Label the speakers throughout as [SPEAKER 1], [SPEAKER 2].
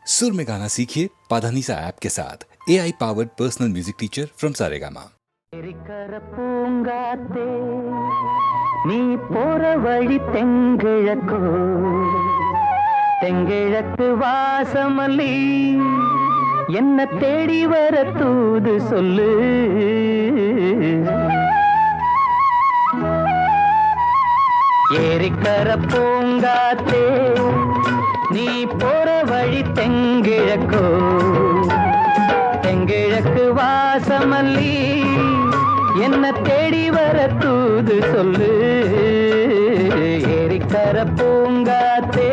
[SPEAKER 1] सुर में गाना सीखिए पाधानीसा ऐप के साथ AI powered personal music teacher from Saregama.
[SPEAKER 2] பூங்காத்தே நீ போற வழி தெங்கிழக்கோ தெங்கிழக்கு வாசமல்லி என்ன தேடி வர தூது சொல்லு ஏரிக்கர பூங்காத்தே நீ போற வழி தெங்கிழக்கோ தெங்கிழக்கு வாசமல்லி என்ன தேடி வர தூது சொல்லு ஏரிக்கர பூங்காத்தே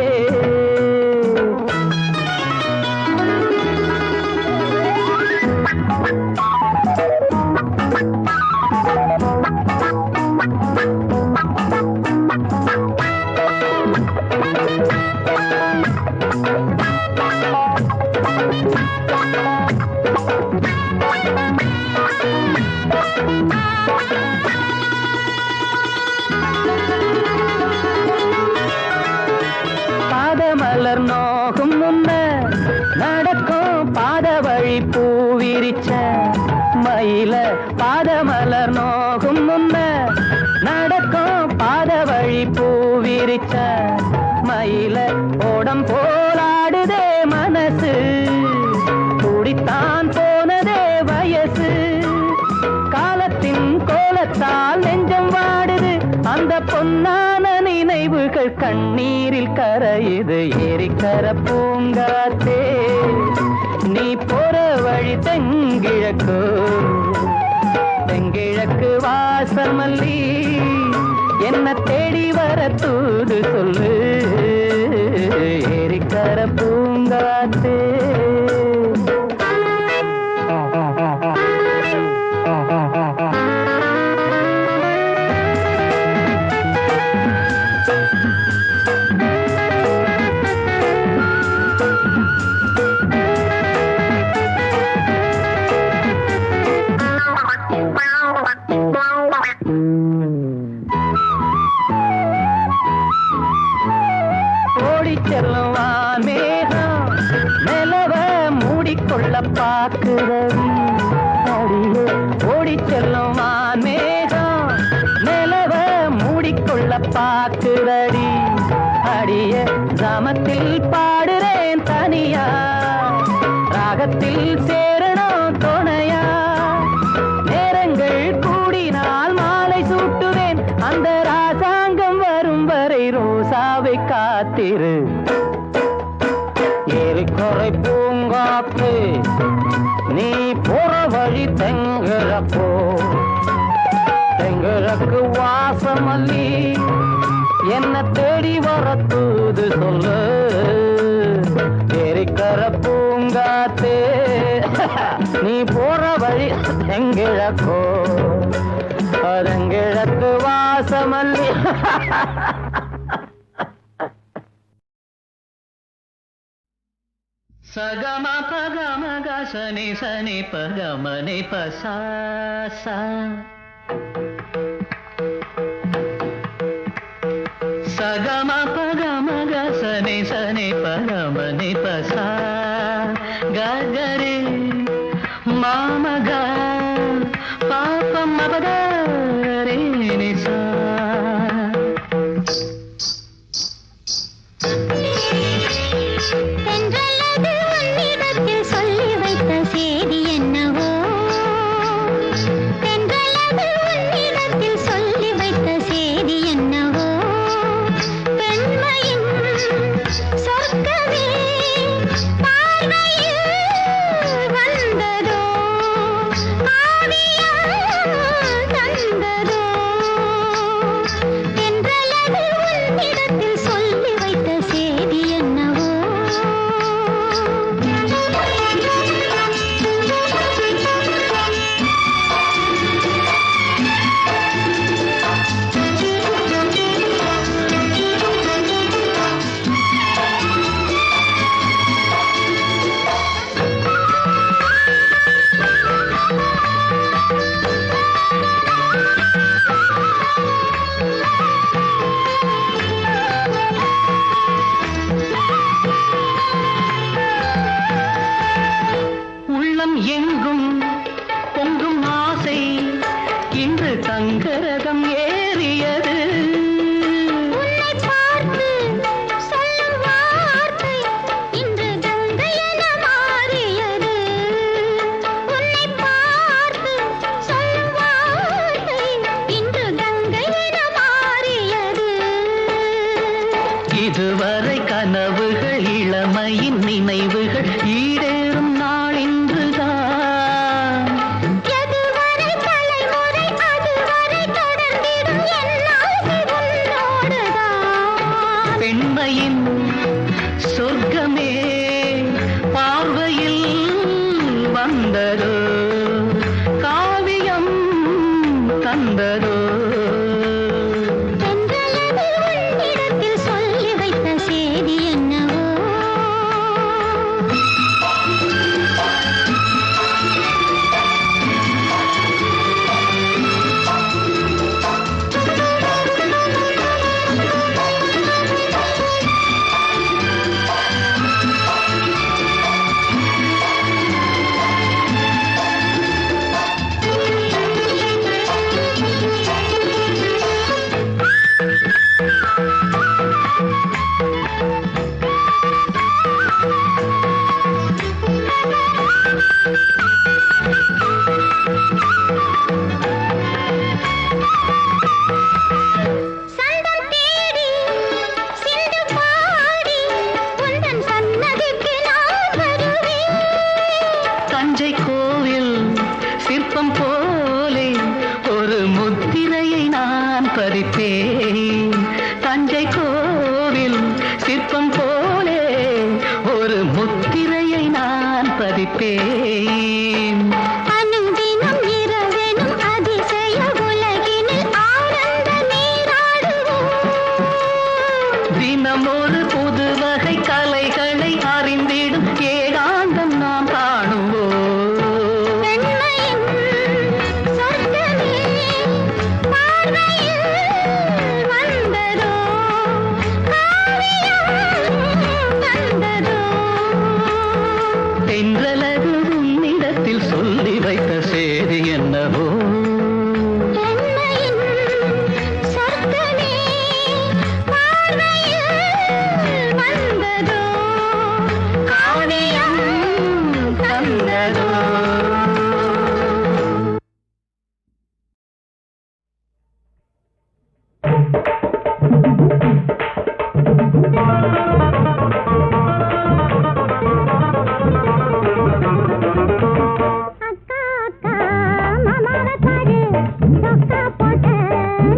[SPEAKER 2] பாதமலர் நோகும் முன்ன நடக்கும் பாத வழி பூவிரிச்ச மயில பாதமலர் நோகும் முன்ன நடக்கும் பாத வழி பூவிரிச்ச மயில ஓடம் போலாடுதே மனசு குடித்தான் போனதே வயசு காலத்தின் கோலத்தால் நெஞ்சம் வாடுது அந்த பொன்னான நினைவுகள் கண்ணீரில் கரையுது ஏரிக்கர பூங்காத்தே நீ போற வழி தெங்கிழக்கு தெங்கிழக்கு வாசமல்லி என்ன தேடி வர தூது சொல்லு ஏரிக்கர பூங்காத்தே செல்லுவான் மேகம் நிலவ மூடிக்கொள்ள பார்க்கிறவி அடியே ஓடி செல்லுவான் மேகம் நிலவ மூடிக்கொள்ள பார்க்கிறடி அடிய கிராமத்தில் பாடுறேன் தனியா ராகத்தில் சேரணும் துணையா நேரங்கள் கூடினால் மாலை சூட்டுவேன் அந்த ராசாங்கம் வரும் வரை ரோசாவை காத்திரு ஏரிக்கரை பூங்காத்து நீ போற வழி தெங்கிழக்கோ தெங்கிழக்கு வாசமல்லி என்ன தேடி வர தூது சொல்லு ஏரிக்கர பூங்காத்தே நீ போற வழி தெங்கிழக்கோ தெங்கிழக்கு வாசமல்லி சகம பகம கசனி சனி பகமனி பசா சகம பகம கசனி சனி பகமனி பசா ககரி மாமக பாபம் மபதரே நிசா நினைவுகள் ஈடேறும் நாள் இன்றுதான்.
[SPEAKER 3] எதுவரை தலைமுறை அதுவரை தொடர்ந்திடும் என் ஆசை உன்னோடுதான்.
[SPEAKER 2] பெண்மையின் சொர்க்கமே பார்வையில் வந்ததோ, காவியம் தந்ததோ.
[SPEAKER 3] தென்றலது உன்னிடத்தில் சொல்லி வைத்த செய்தி என்னவோ. சந்தம் தேடி சிந்து பாடி உந்தன் சன்னதிக்கு நான் வருவேன்.
[SPEAKER 2] தஞ்சை கோவில் சிற்பம் போலே ஒரு முத்திரையை நான் பதிப்பேன். தஞ்சை கோவில் சிற்பம் போலே ஒரு முத்திரையை நான் பதிப்பேன்.
[SPEAKER 3] அனுதினம் இரவெனும் அதிசய உலகினில் ஆனந்த நீராடுவோம்.
[SPEAKER 2] தினம் ஒரு புது வகை கலைகளை அறிந்திடும் ஏகாந்தம் நாம் காணுவோம்.
[SPEAKER 3] பெண்மையின் சொர்க்கமே பார்வையில் வந்ததோ, காவியம் தந்ததோ.
[SPEAKER 2] தென்றலது உன்னிடத்தில் சொல்லி வைத்த செய்தி என்னவோ.
[SPEAKER 3] பெண்மையின் சொர்க்கமே பார்வையில் வந்ததோ,
[SPEAKER 2] காவியம் தந்ததோ.
[SPEAKER 3] அக்கா அக்கா மாமாவை பாரு, சொக்கா போட்ட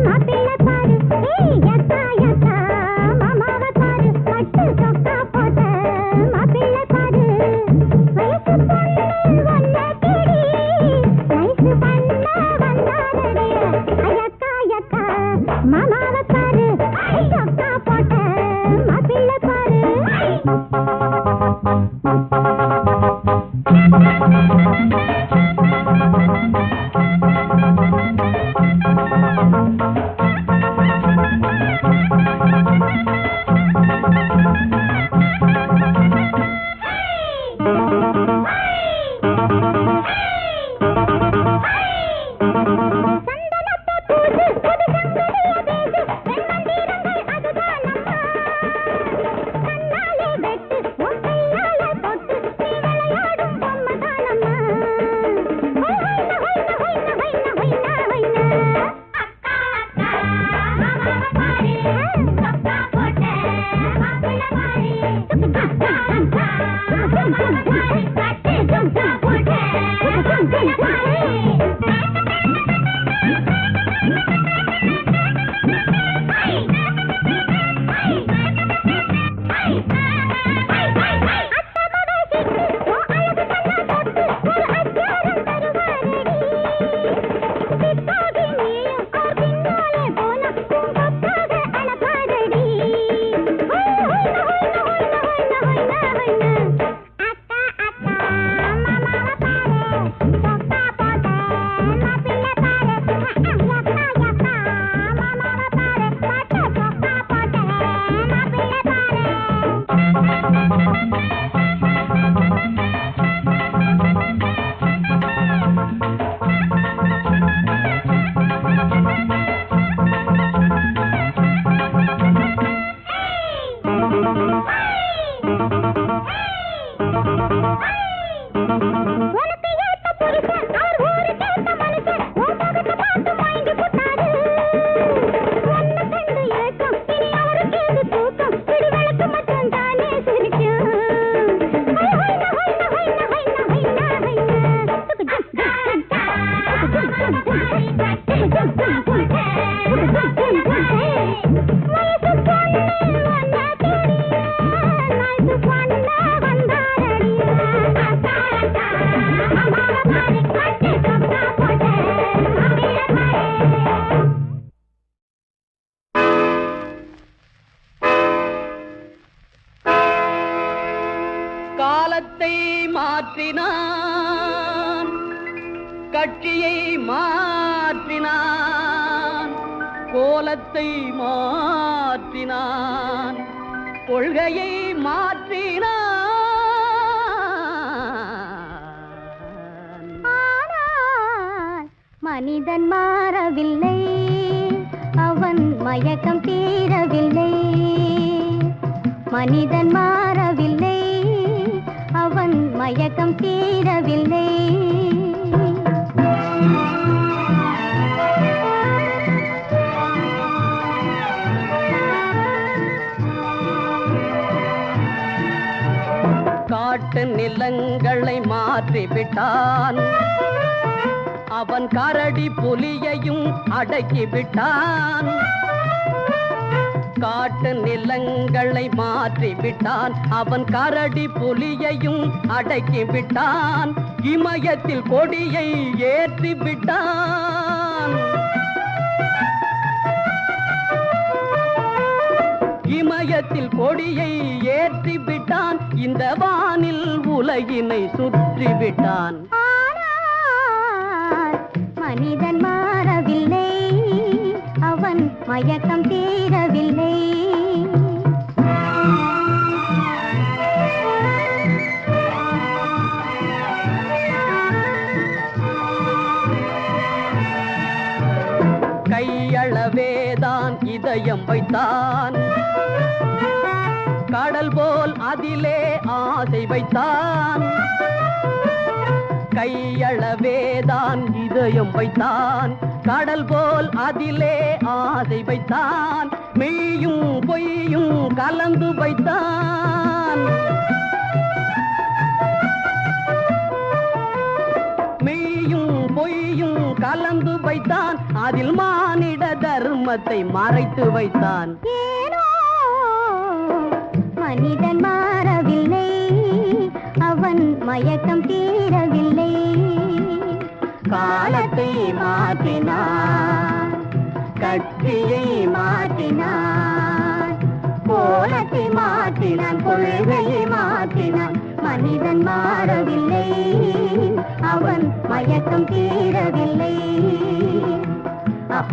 [SPEAKER 3] மாப்பிள்ளை பாரு. ஏய் அக்கா அக்கா மாமாவை பாரு, பட்டு சொக்கா போட்ட மாப்பிள்ளை பாரு. வயசு பொண்ணு ஒன்ன தேடி வயசு பண்ண வந்தாரடி. அக்கா அக்கா மாமாவை பாரு, சொக்கா போட்ட மாப்பிள்ளை பாரு. சந்தனத்தை பூசு, புது சங்கதிய பேசு, பெண்மந்திரங்கள் அதுதான் அம்மா. கண்ணாலே வெட்டு, உன் கையால தொட்டு, நீ விளையாடும் பொம்மைதான் அம்மா. ஹொய் ஹொய்ன ஹொய்ன ஹொய்ன ஹொய்ன ஹொய்ன ஹொய்ன. அக்கா அக்கா மாமாவை பாரு, சொக்கா போட்ட மாப்பிள்ளை பாரு. அக்கா அக்கா மாமாவை பாரு, பட்டு சொக்கா போட்ட மாப்பிள்ளை பாரு. உனக்கு ஏத்த புருஷன் அவர் ஊருக்கு ஏத்த மனுஷன் உன் முகத்தை பார்த்து மயங்கி புட்டாரு. உன்னை கண்டு ஏக்கம் இனி அவருக்கு ஏது தூக்கம், பிடி விளக்கு மட்டும் தானே சிரிக்கும்.
[SPEAKER 2] காலத்தை மாற்றினான், கட்சியை மாற்றினான், கோலத்தை மாற்றினான், கொள்கையை மாற்றினான்.
[SPEAKER 3] ஆனால் மனிதன் மாறவில்லை, அவன் மயக்கம் தீரவில்லை. மனிதன் மாறவில்லை, அவன் மயக்கம் தீரவில்லை.
[SPEAKER 2] காட்டு நிலங்களை மாற்றிவிட்டான், அவன் கரடி புலியையும் அடக்கிவிட்டான். காட்டு நிலங்களை மாற்றிவிட்டான், அவன் கரடி புலியையும் அடக்கிவிட்டான். இமயத்தில் கொடியை ஏற்றிவிட்டான், இமயத்தில் கொடியை ஏற்றிவிட்டான். இந்த வானில் உலகினை சுற்றிவிட்டான்.
[SPEAKER 3] ஆனால் மனிதன் மாறவில்லை, அவன் மயக்கம் தீரவில்லை.
[SPEAKER 2] கையளவேதான் இதயம் வைத்தான், கடல் போல் அதிலே ஆசை வைத்தான். கையளவேதான் இதயம் வைத்தான், கடல் போல் அதிலே ஆசை வைத்தான். மெய்யும் பொய்யும் கலந்து வைத்தான், மெய்யும் பொய்யும் கலந்து வைத்தான். அதில் மானிட தர்மத்தை மறைத்து வைத்தான்.
[SPEAKER 3] ஏனோ மனிதன் மாறவில்லை, அவன் மயக்கம் தீரவில்லை.
[SPEAKER 2] காலத்தை
[SPEAKER 3] மாற்றினான், கட்சியை மாற்றினான், கோலத்தை மாற்றினான், கொள்கையை மாற்றினான். மனிதன் மாறவில்லை, அவன் மயக்கம் தீரவில்லை.
[SPEAKER 4] Ah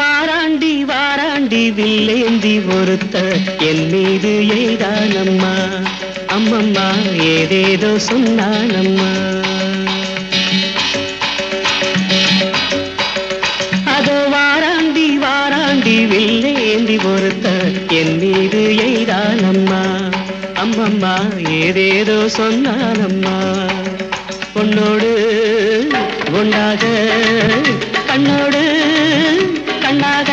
[SPEAKER 4] வாராண்டி வாராண்டி வில்லேந்தி ஒருத்த என் மீது ஏதானம்மா அம்மம்மா ஏதேதோ சொன்னானம்மா அதோ வாராண்டி வாராண்டி வில்லேந்தி ஒருத்த என் மீது ஏதானம்மா அம்மம்மா ஏதேதோ சொன்னானம்மா பொன்னோடு பொன்னாக கண்ணோடு கண்ணாக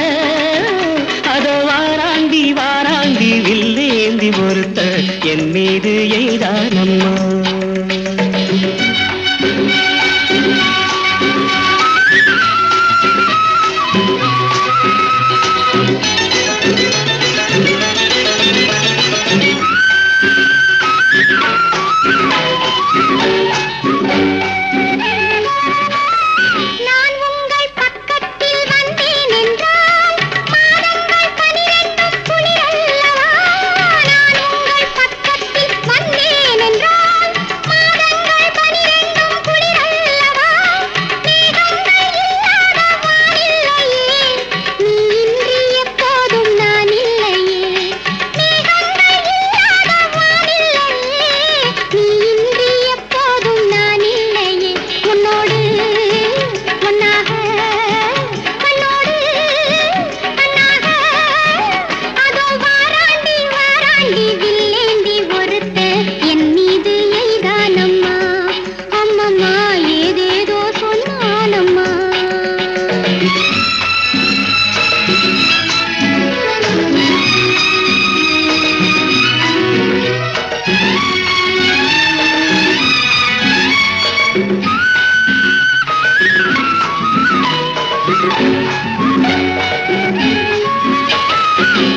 [SPEAKER 4] அதோ வாராண்டி வாராண்டி வில்லேந்தி ஒருத்த என் மீது எய்தானம்மா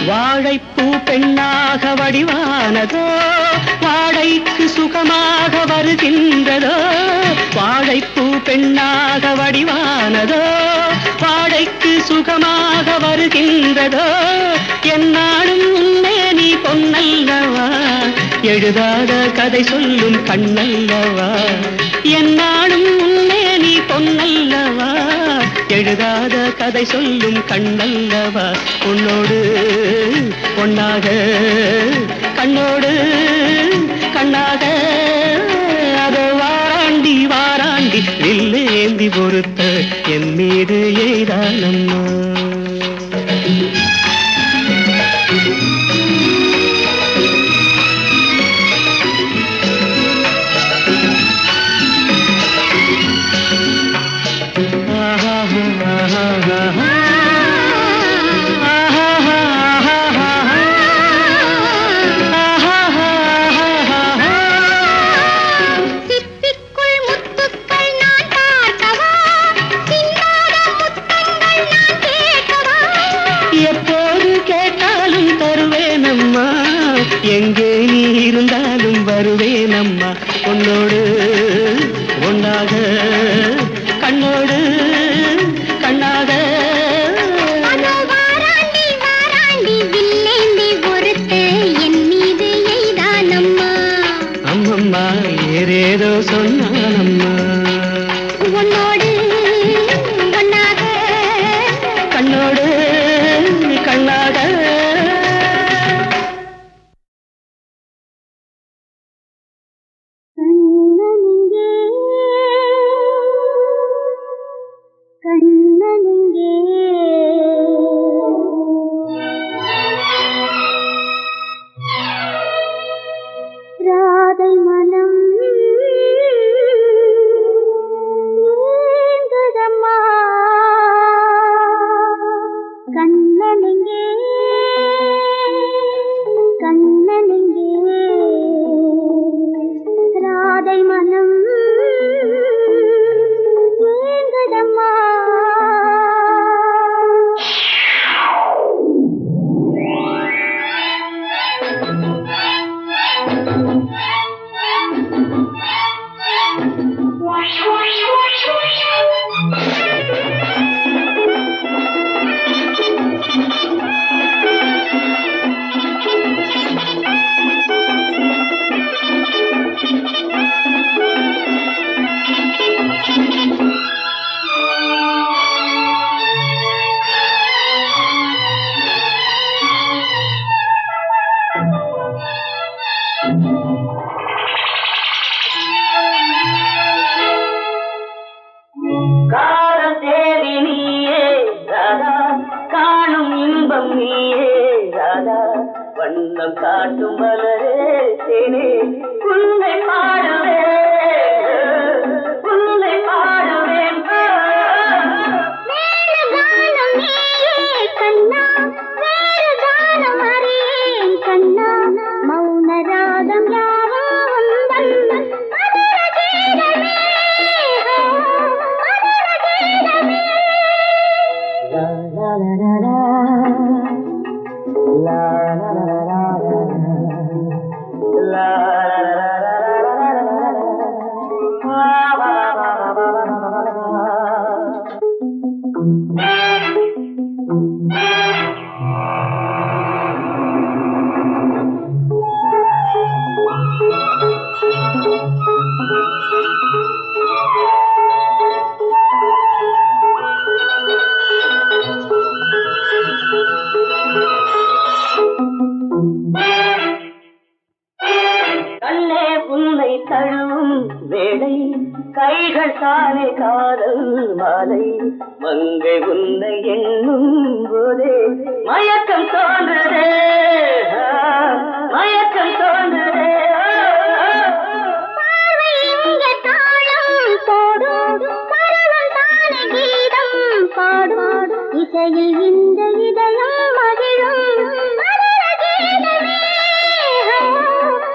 [SPEAKER 4] வாழைப்பூ பெண்ணாக வடிவானதோ வாழைக்கு சுகமாக வருகின்றதோ வாழைப்பூ பெண்ணாக வடிவானதோ வாழைக்கு சுகமாக வருகின்றதோ என்னாலும் உன்னே நீ பொன்னல்லவா எழுதாத கதை சொல்லும் கண்ணல்லவா என்னாலும் உன்னே நீ பொன்னல்லவா எழுதாத கதை சொல்லும் கண்ணல்லவா உன்னோடு பொன்னாக கண்ணோடு கண்ணாக அதோ வாராண்டி வாராண்டி வில்லேந்தி பொறுத்த என் மீது எய்தானம்மா எங்கே நீ இருந்தாலும் வருவேனம்மா உன்னோடு ஒன்னாக கண்ணோடு கண்ணாக
[SPEAKER 3] வாராண்டி வாராண்டி வில்லேந்தி ஒருத்த என் மீது எய்தானம்மா
[SPEAKER 4] அம்மம்மா ஏதேதோ சொன்னானம்மா
[SPEAKER 3] உன்னோடு ஒன்னாக
[SPEAKER 4] கண்ணோடு கண்ணாக
[SPEAKER 3] கண்ணனிங்கே ராதை மனம் ஏங்குதம்மா கண்ணனிங்கே கண்ணனிங்கே ராதை மனம் ஏங்குதம்மா
[SPEAKER 4] காலம் நீயே ராதா வண்ணம் காட்டும் மலரே தேனே உன்னை பாடுவேன் உன்னை பாடுவேன்
[SPEAKER 3] வேறு காலம் நீயே கண்ணா வேறு காலம் அறியேன் கண்ணா மௌன ராகம் யாவும் உந்தன் மதுர கீதமே மதுர கீதமே
[SPEAKER 4] கண்ணே உன்னை தழுவும் வேளை கைகள் தானே காதல் மாலை மங்கை உன்னை எண்ணும் போதே மயக்கம் தோன்றுதே மயக்கம் தோன்றுதே
[SPEAKER 3] பார்வை இங்கே தாளம் போடும் கரவம் தானே கீதம் பாடும் இசையில் இந்த இதயம் மகிழும் மதுர கீதமே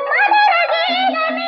[SPEAKER 3] மதுர கீதமே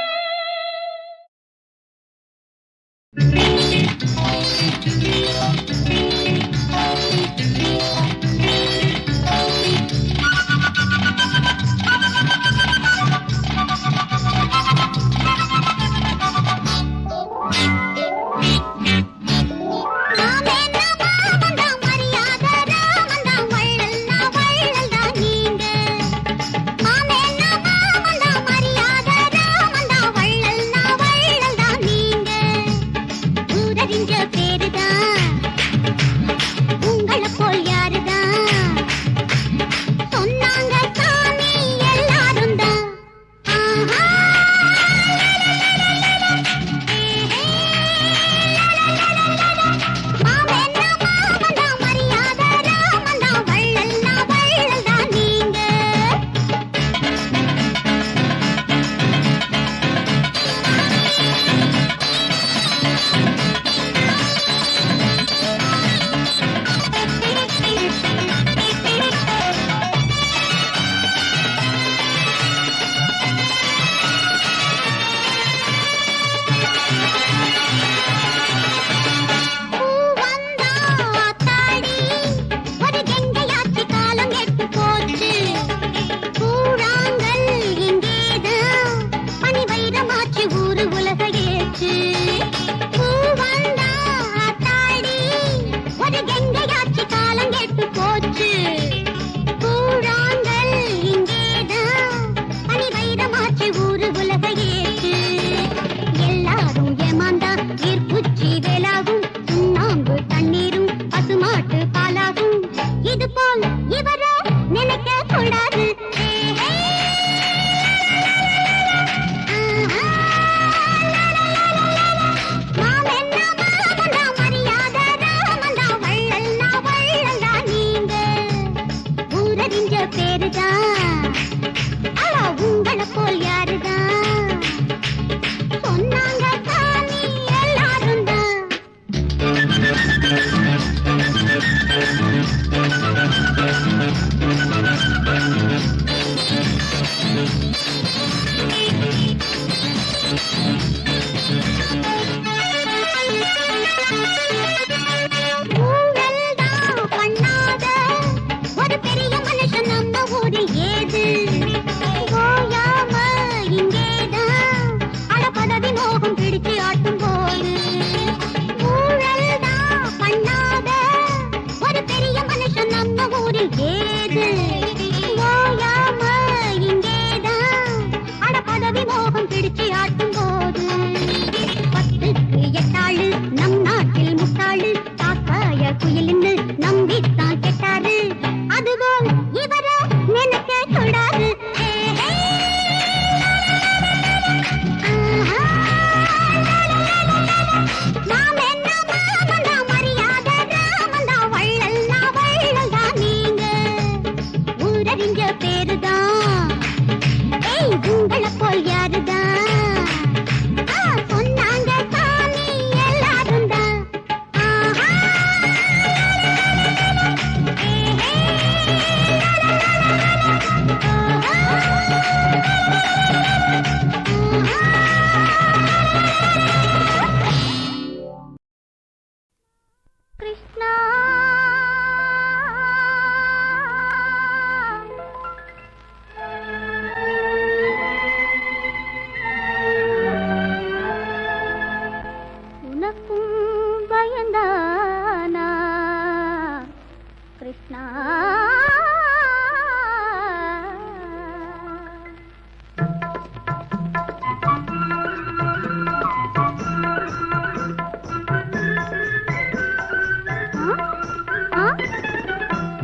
[SPEAKER 3] ஒரு பெரிய மனுஷன் நம்ம ஊரில்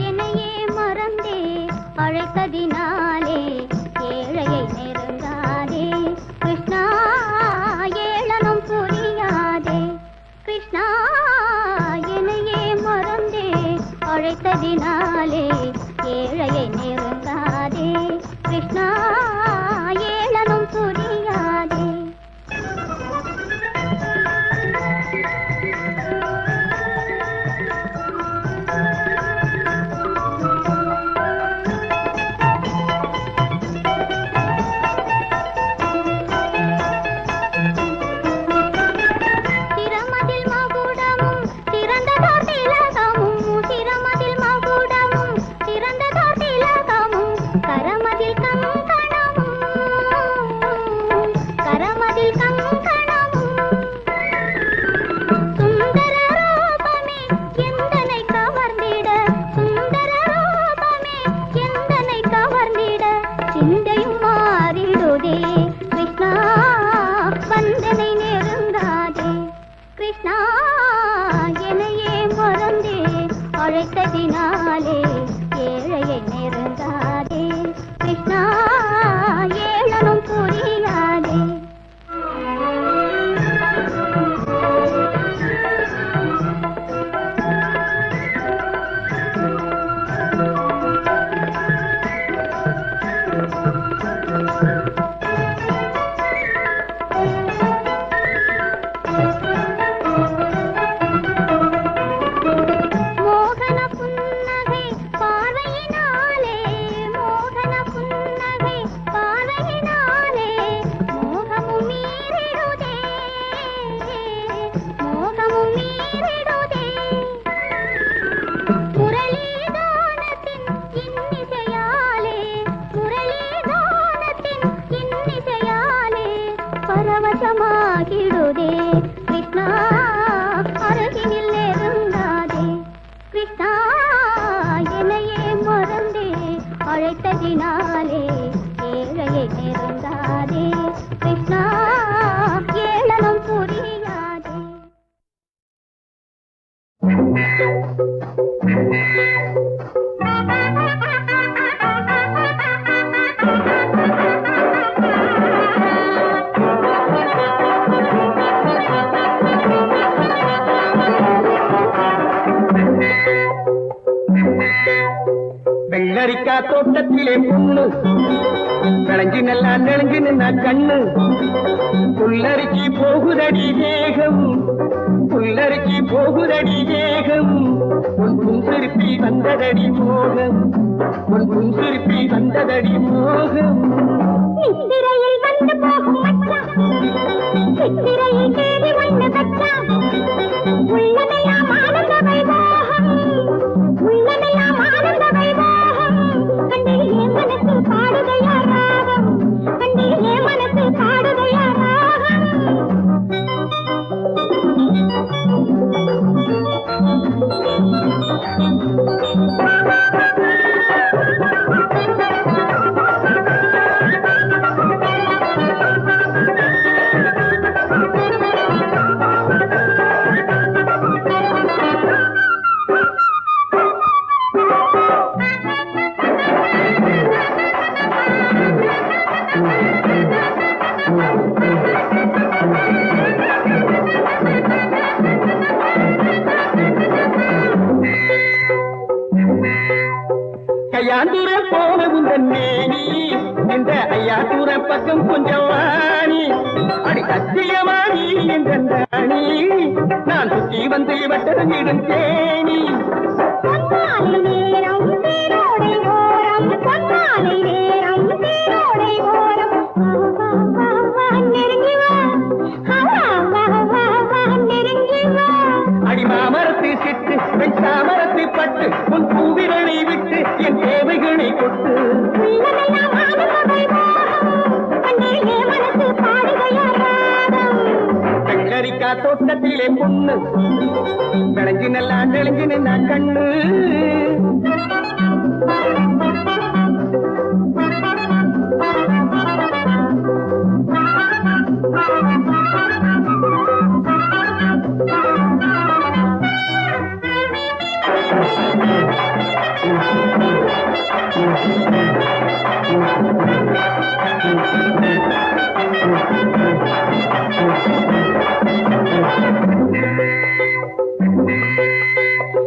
[SPEAKER 3] என்னையே மறந்தே அழைத்ததினாலே ஏழையை நெருங்காதே கிருஷ்ணா, ஏளனம் புரியாதே கிருஷ்ணா. என்னையே மறந்தே அழைத்ததினாலே ஏழையை நெருங்காதே கிருஷ்ணா, ஏளனம் புரியாதே. அழைத்ததினாலே ஏழையை நெருங்காதே கிருஷ்ணா, ஏளனம் புரியாதே. பரவசமாகிடுதே கிருஷ்ணா, அருகினில் நெருங்காதே கிருஷ்ணா. என்னையே மறந்தே அழைத்ததினாலே ஏழையை நெருங்காதே கிருஷ்ணா, ஏளனம் புரியாதே.
[SPEAKER 4] வெள்ளரிக்கா தோட்டத்திலே பொண்ணு விளைஞ்சு நல்லா நெளிஞ்சு நின்னா கண்ணு புல்லரிச்சி போகுதடி வேகம், புல்லரிச்சி போகுதடி வேகம். உன் புன்சிரிப்பி வந்ததடி மோகம், உன் புன்சிரிப்பி வந்ததடி மோகம்.
[SPEAKER 3] நித்திரையில் வந்து போகும் மச்சான், சித்திரையில் தேடி வந்து வச்சான். உள்ளமெல்லாம் ஆனந்த வைபோகம், உள்ளமெல்லாம் ஆனந்த வைபோகம். கண்ணிலே மனசு பாடுதையா ராகம், கண்ணிலே மனசு பாடுதையா ராகம்.
[SPEAKER 4] கையாந்துர போன உந்தன் மேனி, இந்த ஐயாத்துற பக்கம் கொஞ்சம் வாணி. அடி சத்தியமானி என்ற ராணி, நான் சுற்றி வந்து வட்டமிடும் தேனி.
[SPEAKER 3] பொன்னாலை நேரம் தேரோடை ஓரம், பொன்னாலை நேரம் தேரோடை ஓரம். வா வா வா நெருங்கி வா, வா வா வா நெருங்கி வா.
[SPEAKER 4] அடி மாமரத்து சிட்டு பெண் தாமரத்து பட்டு, உன் பூவிரலை விட்டு என் தேவைகளை கொட்டு.
[SPEAKER 3] உள்ளமெல்லாம் ஆனந்த வைபோகம், கண்ணிலே மனசு பாடுதையா ராகம்.
[SPEAKER 4] வெள்ளரிக்கா தோட்டத்திலே பொண்ணு விளைஞ்சு நல்லா நெளிஞ்சு நின்னா கண்ணு.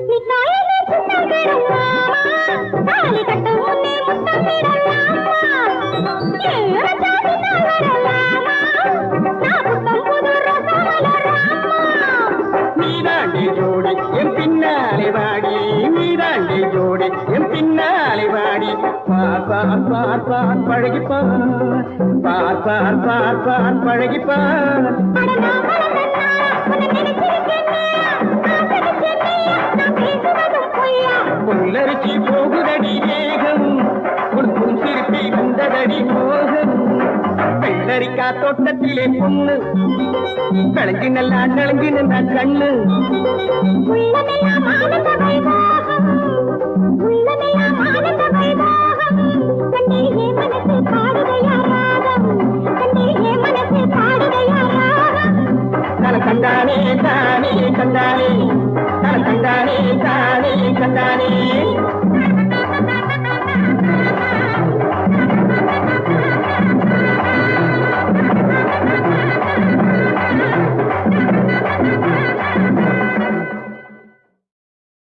[SPEAKER 3] நீ தாயிலே சின்னங்களும் மாமா தாலி கட்ட முன்னே முத்தமிடலாமா ஏறச்சாதி நகரலாமா நான் புத்தம் புது ரசமலராமா
[SPEAKER 4] நீதாண்டி ஜோடி என் பின்னாலே வாடி நீதாண்டி ஜோடி என் பின்னாலே வாடி பார்ப்பான் பார்ப்பான் பழகிப்பான் பார்ப்பான் பார்ப்பான் பழகிப்பான்
[SPEAKER 3] அட நான் மறந்தேன்னா உன்னை நினைச்சிருக்கேன்னா ஆசைச்சேன்னா நான் பேசுவதும் பொய்யா
[SPEAKER 4] புல்லரிச்சி போகுதடி வேகம் உன் புன்சிரிப்பை வந்ததடி மோகம் வெள்ளரிக்கா தோட்டத்திலே பொண்ணு கலங்கி நல்லா நலங்கி நின்ற கண்ணு
[SPEAKER 3] உள்ளமெல்லாம் ஆனந்த வைபோகம் உள்ளமெல்லாம் ஆனந்த வைபோகம் கண்ணே என் மனசு பாடுதையா ராகம் கண்ணே என் மனசு பாடுதையா ராகம்
[SPEAKER 4] தன கண்டானே தானே கண்டானே தன கண்டானே தானே கண்டானே